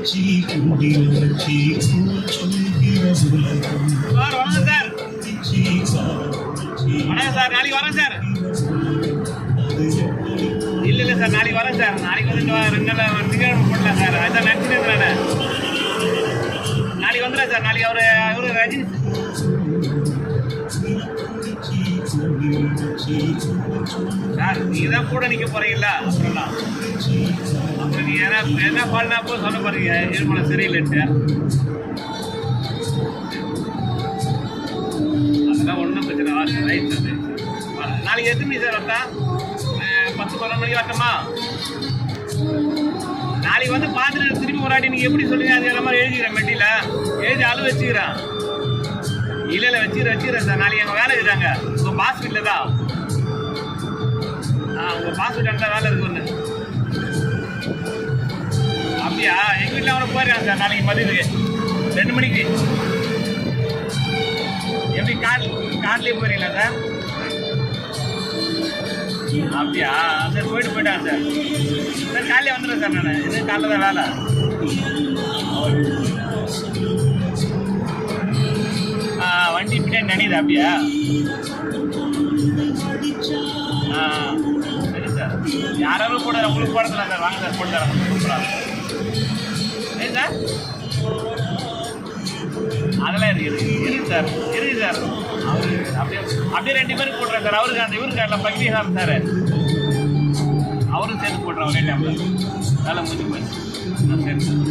Sir வணக்கம் sir. வணக்கம் sir, நாளைக்கு வரேன் சார். இல்லை சார், நாளைக்கு வரேன் சார். நாளைக்கு வந்து 2 நாள் திங்கட்கிழமை போடலாம் சார். அதான் நினச்சிட்டு நான் நாளைக்கு வந்துடுறேன் சார். நாளைக்கு அவரு ரஜினி சார், நீங்கள் தான் கூட நிற்க போகிறீங்களா? அப்புறம்லாம் அப்புறம் நீங்கள் என்ன பாடினா அப்போ சொல்ல போகிறீங்க இருமலை சரியில்லைன்ட்டு. அதெல்லாம் ஒன்றும் பிரச்சனை வாங்க. ரைட் சார், நாளைக்கு எத்தனை மணி சார் வரட்டா? 10-11 மணிக்கு வரட்டுமா? நாளைக்கு வந்து பார்த்துட்டு திரும்பி ஒரு வாட்டி நீங்கள் எப்படி சொல்லுங்கள் அது எல்லாம் மாதிரி எழுதிக்கிறேன். மெட்டியில் எழுதி அளவு வச்சுக்கிறேன். இல்லை வச்சுக்கிறேன் சார். நாளைக்கு எங்கள் வேலை இருக்கிறாங்க. உங்கள் பாஸ் வீட்டில் தான். உங்கள் பாஸ் வீட்டில் தான் வேலை இருக்கு ஒன்று. அப்படியா? எங்கள் வீட்டில் அவனை போயிருக்காங்க சார். நாளைக்கு மதியத்துக்கு 2 மணிக்கு. எப்படி கார்ட்லேயே போயிருங்களா சார்? அப்படியா? சார் போயிட்டாங்க சார். சார் காலையில் வந்துடுறேன் சார். நான் இது காலைல தான் வேலை. வண்டி பின்னாடி நினைது. அப்படியா? சரி சார். யாராலும் கூட உங்களுக்கு போடலாம் சார். வாங்க சார், போட்டு தரேன். சூப்பராக ஏன் சார்? அதெல்லாம் இருக்குது சார். சார் அவரு அப்படியே 2 பேருக்கு போட்டுறேன் சார். அவருக்கு அந்த இவருக்கு எல்லாம் பக்திகாரம் சார். அவரும் சேர்த்து போட்டுறேன் ஒரே டைமில். வேலை முடிஞ்சு போய் சரி சார்.